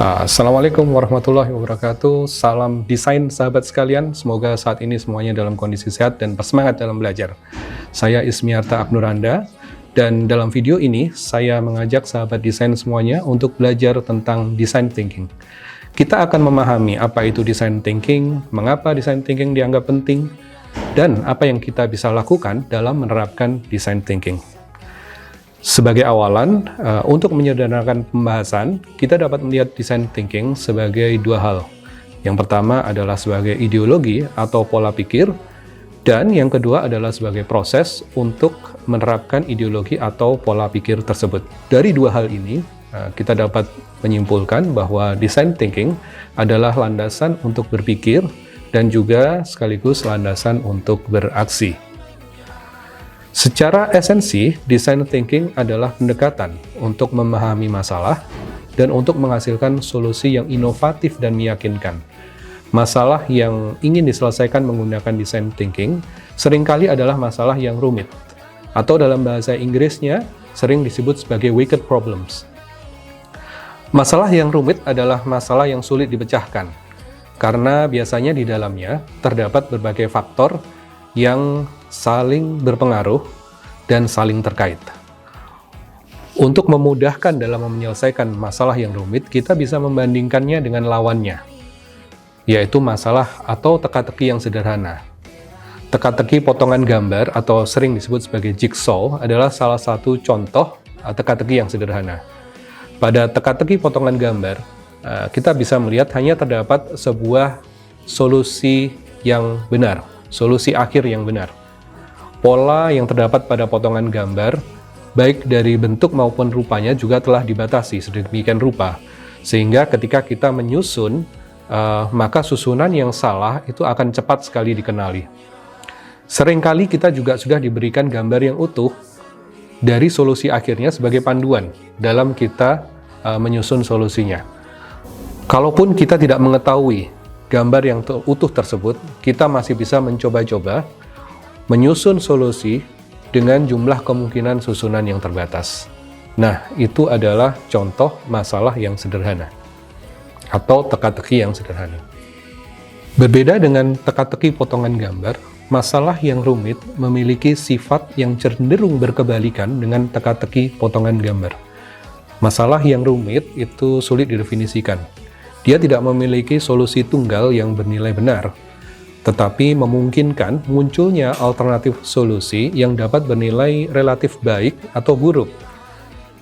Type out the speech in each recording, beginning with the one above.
Assalamualaikum warahmatullahi wabarakatuh. Salam desain sahabat sekalian. Semoga saat ini semuanya dalam kondisi sehat dan bersemangat dalam belajar. Saya Ismiarta Abnuranda, dan dalam video ini saya mengajak sahabat desain semuanya untuk belajar tentang design thinking. Kita akan memahami apa itu design thinking, mengapa design thinking dianggap penting, dan apa yang kita bisa lakukan dalam menerapkan design thinking. Sebagai awalan, untuk menyederhanakan pembahasan, kita dapat melihat design thinking sebagai dua hal. Yang pertama adalah sebagai ideologi atau pola pikir, dan yang kedua adalah sebagai proses untuk menerapkan ideologi atau pola pikir tersebut. Dari dua hal ini, kita dapat menyimpulkan bahwa design thinking adalah landasan untuk berpikir dan juga sekaligus landasan untuk beraksi. Secara esensi, design thinking adalah pendekatan untuk memahami masalah dan untuk menghasilkan solusi yang inovatif dan meyakinkan. Masalah yang ingin diselesaikan menggunakan design thinking seringkali adalah masalah yang rumit, atau dalam bahasa Inggrisnya sering disebut sebagai wicked problems. Masalah yang rumit adalah masalah yang sulit dipecahkan, karena biasanya di dalamnya terdapat berbagai faktor yang saling berpengaruh dan saling terkait. Untuk memudahkan dalam menyelesaikan masalah yang rumit, kita bisa membandingkannya dengan lawannya, yaitu masalah atau teka-teki yang sederhana. Teka-teki potongan gambar atau sering disebut sebagai jigsaw adalah salah satu contoh teka-teki yang sederhana. Pada teka-teki potongan gambar, kita bisa melihat hanya terdapat sebuah solusi yang benar, solusi akhir yang benar. Pola yang terdapat pada potongan gambar, baik dari bentuk maupun rupanya juga telah dibatasi sedemikian rupa, sehingga ketika kita menyusun, maka susunan yang salah itu akan cepat sekali dikenali. Seringkali kita juga sudah diberikan gambar yang utuh dari solusi akhirnya sebagai panduan dalam kita menyusun solusinya. Kalaupun kita tidak mengetahui gambar yang utuh tersebut, kita masih bisa mencoba-coba menyusun solusi dengan jumlah kemungkinan susunan yang terbatas. Nah, itu adalah contoh masalah yang sederhana atau teka-teki yang sederhana. Berbeda dengan teka-teki potongan gambar, masalah yang rumit memiliki sifat yang cenderung berkebalikan dengan teka-teki potongan gambar. Masalah yang rumit itu sulit didefinisikan. Dia tidak memiliki solusi tunggal yang bernilai benar, tetapi memungkinkan munculnya alternatif solusi yang dapat bernilai relatif baik atau buruk,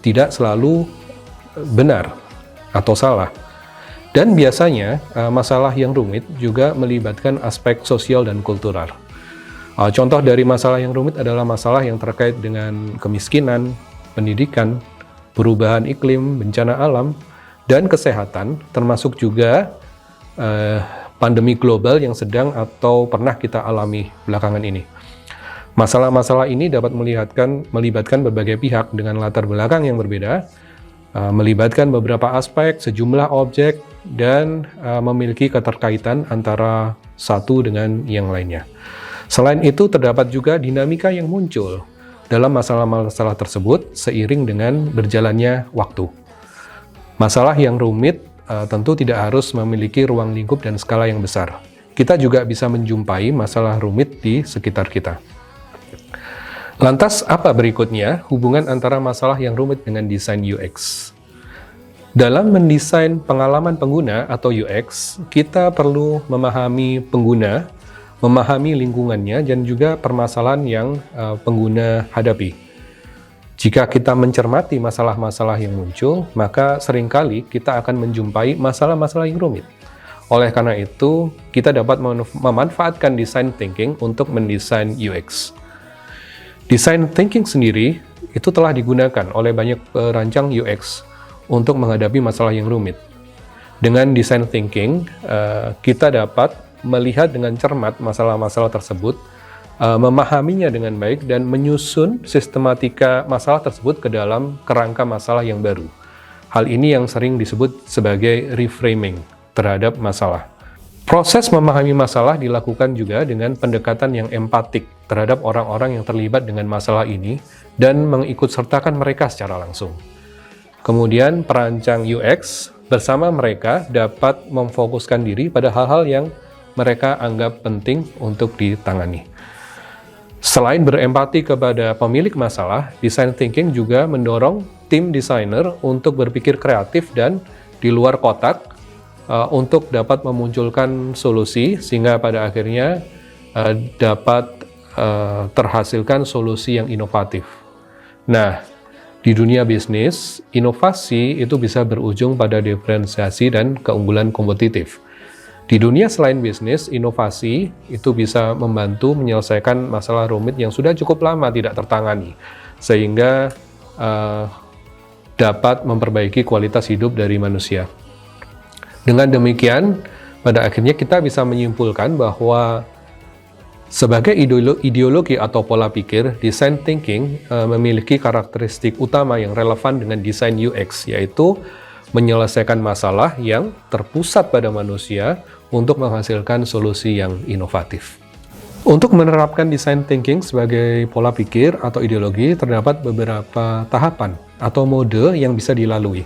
tidak selalu benar atau salah. Dan biasanya masalah yang rumit juga melibatkan aspek sosial dan kultural. Contoh dari masalah yang rumit adalah masalah yang terkait dengan kemiskinan, pendidikan, perubahan iklim, bencana alam, dan kesehatan, termasuk juga pandemi global yang sedang atau pernah kita alami belakangan ini. Masalah-masalah ini dapat melibatkan berbagai pihak dengan latar belakang yang berbeda, melibatkan beberapa aspek, sejumlah objek, dan memiliki keterkaitan antara satu dengan yang lainnya. Selain itu, terdapat juga dinamika yang muncul dalam masalah-masalah tersebut seiring dengan berjalannya waktu. Masalah yang rumit tentu tidak harus memiliki ruang lingkup dan skala yang besar. Kita juga bisa menjumpai masalah rumit di sekitar kita. Lantas, apa berikutnya hubungan antara masalah yang rumit dengan desain UX? Dalam mendesain pengalaman pengguna atau UX, kita perlu memahami pengguna, memahami lingkungannya, dan juga permasalahan yang pengguna hadapi. Jika kita mencermati masalah-masalah yang muncul, maka seringkali kita akan menjumpai masalah-masalah yang rumit. Oleh karena itu, kita dapat memanfaatkan design thinking untuk mendesain UX. Design thinking sendiri itu telah digunakan oleh banyak perancang UX untuk menghadapi masalah yang rumit. Dengan design thinking, kita dapat melihat dengan cermat masalah-masalah tersebut, memahaminya dengan baik, dan menyusun sistematika masalah tersebut ke dalam kerangka masalah yang baru. Hal ini yang sering disebut sebagai reframing terhadap masalah. Proses memahami masalah dilakukan juga dengan pendekatan yang empatik terhadap orang-orang yang terlibat dengan masalah ini dan mengikutsertakan mereka secara langsung. Kemudian perancang UX bersama mereka dapat memfokuskan diri pada hal-hal yang mereka anggap penting untuk ditangani. Selain berempati kepada pemilik masalah, design thinking juga mendorong tim desainer untuk berpikir kreatif dan di luar kotak untuk dapat memunculkan solusi sehingga pada akhirnya dapat terhasilkan solusi yang inovatif. Nah, di dunia bisnis, inovasi itu bisa berujung pada diferensiasi dan keunggulan kompetitif. Di dunia selain bisnis, inovasi itu bisa membantu menyelesaikan masalah rumit yang sudah cukup lama tidak tertangani, sehingga dapat memperbaiki kualitas hidup dari manusia. Dengan demikian, pada akhirnya kita bisa menyimpulkan bahwa sebagai ideologi atau pola pikir, design thinking memiliki karakteristik utama yang relevan dengan desain UX, yaitu menyelesaikan masalah yang terpusat pada manusia untuk menghasilkan solusi yang inovatif. Untuk menerapkan design thinking sebagai pola pikir atau ideologi, terdapat beberapa tahapan atau mode yang bisa dilalui.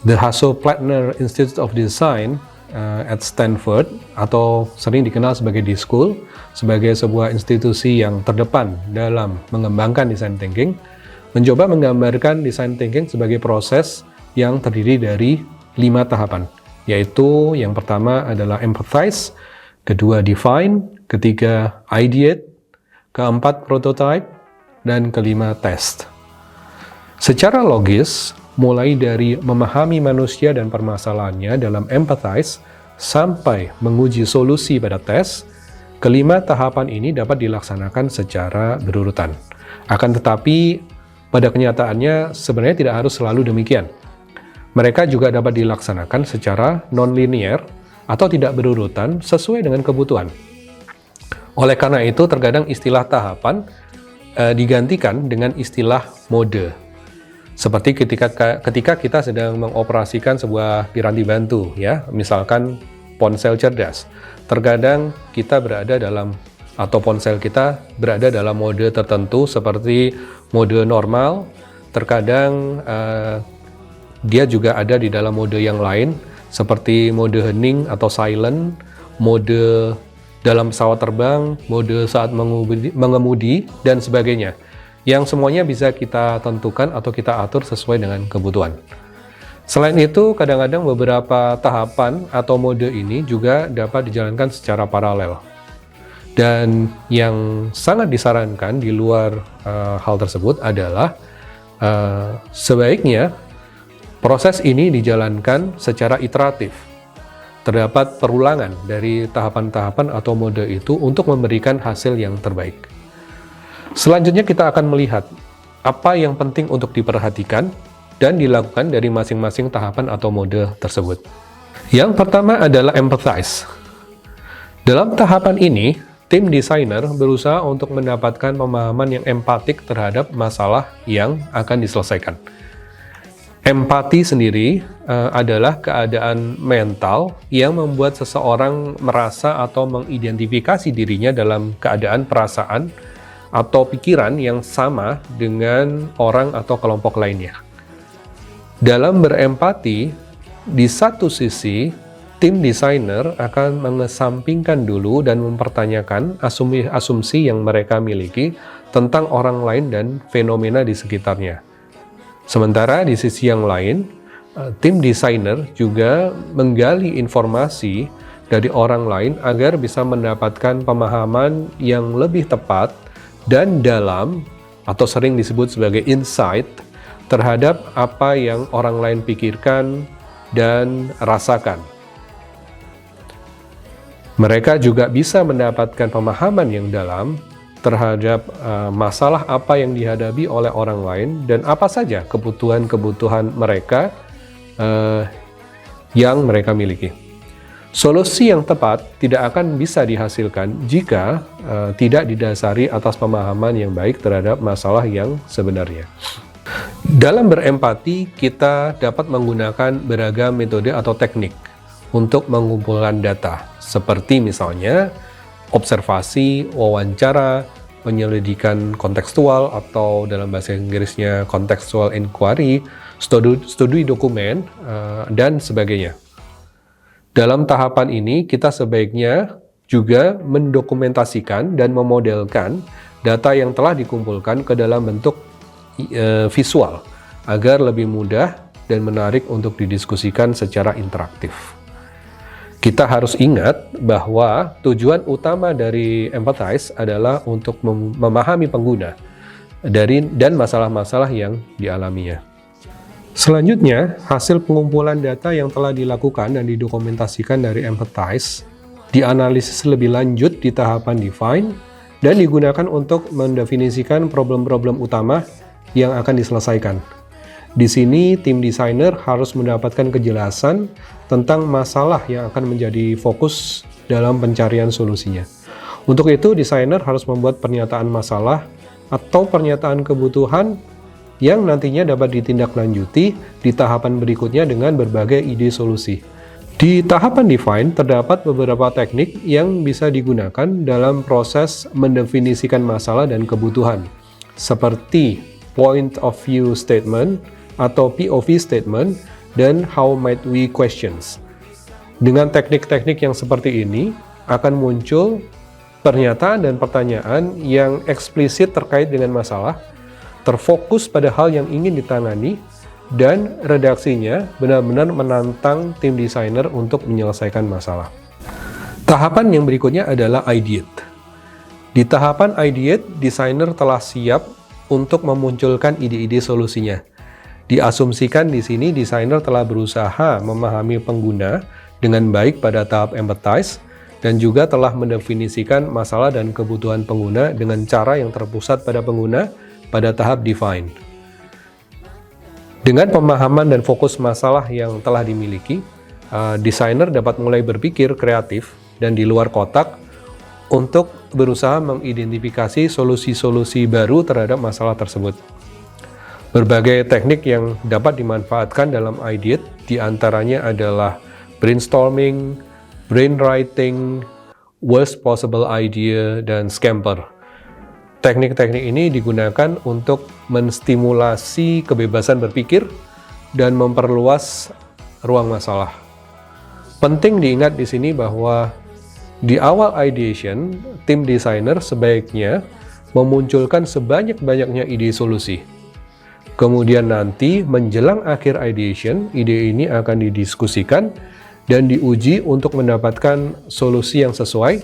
The Hasso-Plattner Institute of Design at Stanford, atau sering dikenal sebagai D-School, sebagai sebuah institusi yang terdepan dalam mengembangkan design thinking, mencoba menggambarkan design thinking sebagai proses yang terdiri dari 5 tahapan, yaitu yang pertama adalah empathize, kedua define, ketiga ideate, keempat prototype, dan kelima test. Secara logis, mulai dari memahami manusia dan permasalahannya dalam empathize sampai menguji solusi pada tes, kelima tahapan ini dapat dilaksanakan secara berurutan. Akan tetapi, pada kenyataannya sebenarnya tidak harus selalu demikian. Mereka juga dapat dilaksanakan secara non-linear atau tidak berurutan sesuai dengan kebutuhan. Oleh karena itu, terkadang istilah tahapan digantikan dengan istilah mode. Seperti ketika kita sedang mengoperasikan sebuah piranti bantu, ya, misalkan ponsel cerdas. Terkadang kita berada dalam, atau ponsel kita berada dalam mode tertentu seperti mode normal. Terkadang dia juga ada di dalam mode yang lain, seperti mode hening atau silent, mode dalam pesawat terbang, mode saat mengemudi, dan sebagainya. Yang semuanya bisa kita tentukan atau kita atur sesuai dengan kebutuhan. Selain itu, kadang-kadang beberapa tahapan atau mode ini juga dapat dijalankan secara paralel. Dan yang sangat disarankan di luar hal tersebut adalah sebaiknya proses ini dijalankan secara iteratif. Terdapat perulangan dari tahapan-tahapan atau mode itu untuk memberikan hasil yang terbaik. Selanjutnya kita akan melihat apa yang penting untuk diperhatikan dan dilakukan dari masing-masing tahapan atau mode tersebut. Yang pertama adalah empathize. Dalam tahapan ini, tim desainer berusaha untuk mendapatkan pemahaman yang empatik terhadap masalah yang akan diselesaikan. Empati sendiri adalah keadaan mental yang membuat seseorang merasa atau mengidentifikasi dirinya dalam keadaan perasaan atau pikiran yang sama dengan orang atau kelompok lainnya. Dalam berempati, di satu sisi, tim desainer akan mengesampingkan dulu dan mempertanyakan asumsi yang mereka miliki tentang orang lain dan fenomena di sekitarnya. Sementara di sisi yang lain, tim desainer juga menggali informasi dari orang lain agar bisa mendapatkan pemahaman yang lebih tepat dan dalam, atau sering disebut sebagai insight, terhadap apa yang orang lain pikirkan dan rasakan. Mereka juga bisa mendapatkan pemahaman yang dalam terhadap masalah apa yang dihadapi oleh orang lain dan apa saja kebutuhan-kebutuhan mereka yang mereka miliki. Solusi yang tepat tidak akan bisa dihasilkan jika tidak didasari atas pemahaman yang baik terhadap masalah yang sebenarnya. Dalam berempati, kita dapat menggunakan beragam metode atau teknik untuk mengumpulkan data, seperti misalnya observasi, wawancara, penyelidikan kontekstual atau dalam bahasa Inggrisnya contextual inquiry, studi dokumen, dan sebagainya. Dalam tahapan ini, kita sebaiknya juga mendokumentasikan dan memodelkan data yang telah dikumpulkan ke dalam bentuk visual agar lebih mudah dan menarik untuk didiskusikan secara interaktif. Kita harus ingat bahwa tujuan utama dari empathize adalah untuk memahami pengguna dan masalah-masalah yang dialaminya. Selanjutnya, hasil pengumpulan data yang telah dilakukan dan didokumentasikan dari empathize dianalisis lebih lanjut di tahapan define dan digunakan untuk mendefinisikan problem-problem utama yang akan diselesaikan. Di sini, tim desainer harus mendapatkan kejelasan tentang masalah yang akan menjadi fokus dalam pencarian solusinya. Untuk itu, desainer harus membuat pernyataan masalah atau pernyataan kebutuhan yang nantinya dapat ditindaklanjuti di tahapan berikutnya dengan berbagai ide solusi. Di tahapan define, terdapat beberapa teknik yang bisa digunakan dalam proses mendefinisikan masalah dan kebutuhan, seperti point of view statement atau POV statement dan how might we questions. Dengan teknik-teknik yang seperti ini, akan muncul pernyataan dan pertanyaan yang eksplisit terkait dengan masalah, terfokus pada hal yang ingin ditangani, dan redaksinya benar-benar menantang tim desainer untuk menyelesaikan masalah. Tahapan yang berikutnya adalah ideate. Di tahapan ideate, desainer telah siap untuk memunculkan ide-ide solusinya. Diasumsikan di sini desainer telah berusaha memahami pengguna dengan baik pada tahap empathize dan juga telah mendefinisikan masalah dan kebutuhan pengguna dengan cara yang terpusat pada pengguna pada tahap define. Dengan pemahaman dan fokus masalah yang telah dimiliki, desainer dapat mulai berpikir kreatif dan di luar kotak untuk berusaha mengidentifikasi solusi-solusi baru terhadap masalah tersebut. Berbagai teknik yang dapat dimanfaatkan dalam ideate diantaranya adalah brainstorming, brainwriting, worst possible idea, dan scamper. Teknik-teknik ini digunakan untuk menstimulasi kebebasan berpikir dan memperluas ruang masalah. Penting diingat di sini bahwa di awal ideation, tim desainer sebaiknya memunculkan sebanyak-banyaknya ide solusi. Kemudian nanti menjelang akhir ideation, ide ini akan didiskusikan dan diuji untuk mendapatkan solusi yang sesuai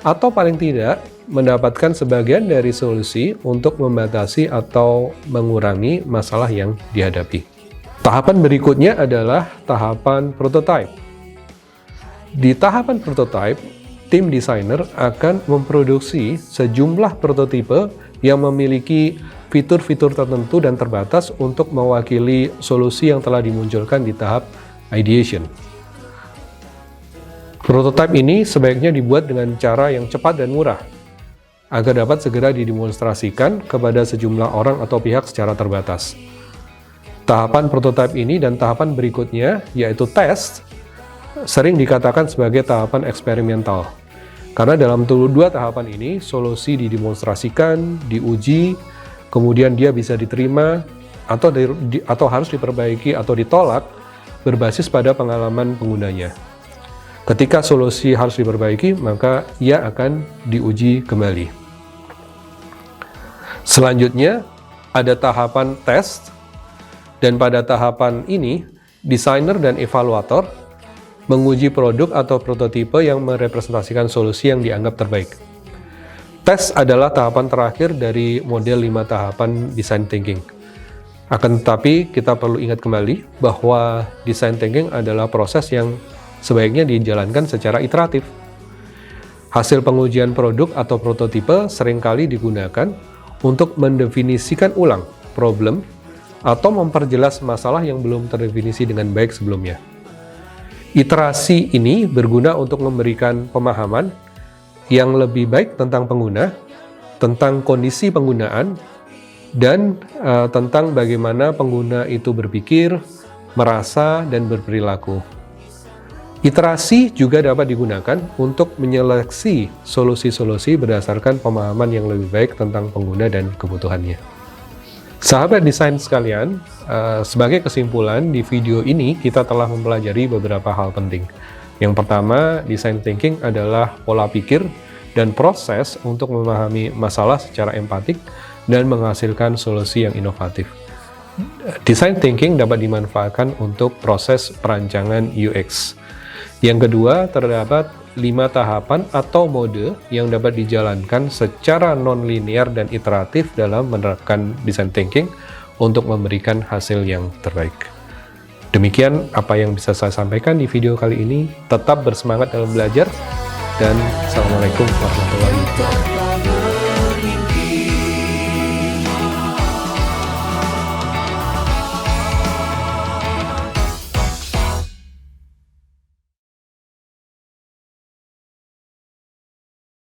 atau paling tidak mendapatkan sebagian dari solusi untuk membatasi atau mengurangi masalah yang dihadapi. Tahapan berikutnya adalah tahapan prototype. Di tahapan prototype, tim desainer akan memproduksi sejumlah prototipe yang memiliki fitur-fitur tertentu dan terbatas untuk mewakili solusi yang telah dimunculkan di tahap ideation. Prototipe ini sebaiknya dibuat dengan cara yang cepat dan murah, agar dapat segera didemonstrasikan kepada sejumlah orang atau pihak secara terbatas. Tahapan prototipe ini dan tahapan berikutnya, yaitu test, sering dikatakan sebagai tahapan eksperimental. Karena dalam dua tahapan ini, solusi didemonstrasikan, diuji, kemudian dia bisa diterima, atau harus diperbaiki atau ditolak berbasis pada pengalaman penggunanya. Ketika solusi harus diperbaiki, maka ia akan diuji kembali. Selanjutnya, ada tahapan test, dan pada tahapan ini, desainer dan evaluator menguji produk atau prototipe yang merepresentasikan solusi yang dianggap terbaik. Tes adalah tahapan terakhir dari model 5 tahapan design thinking. Akan tetapi, kita perlu ingat kembali bahwa design thinking adalah proses yang sebaiknya dijalankan secara iteratif. Hasil pengujian produk atau prototipe seringkali digunakan untuk mendefinisikan ulang problem atau memperjelas masalah yang belum terdefinisi dengan baik sebelumnya. Iterasi ini berguna untuk memberikan pemahaman yang lebih baik tentang pengguna, tentang kondisi penggunaan, dan tentang bagaimana pengguna itu berpikir, merasa, dan berperilaku. Iterasi juga dapat digunakan untuk menyeleksi solusi-solusi berdasarkan pemahaman yang lebih baik tentang pengguna dan kebutuhannya. Sahabat desain sekalian, sebagai kesimpulan di video ini kita telah mempelajari beberapa hal penting. Yang pertama, design thinking adalah pola pikir dan proses untuk memahami masalah secara empatik dan menghasilkan solusi yang inovatif. Design thinking dapat dimanfaatkan untuk proses perancangan UX. Yang kedua, terdapat 5 tahapan atau mode yang dapat dijalankan secara non-linear dan iteratif dalam menerapkan design thinking untuk memberikan hasil yang terbaik. Demikian apa yang bisa saya sampaikan di video kali ini. Tetap bersemangat dalam belajar, dan Assalamualaikum warahmatullahi wabarakatuh.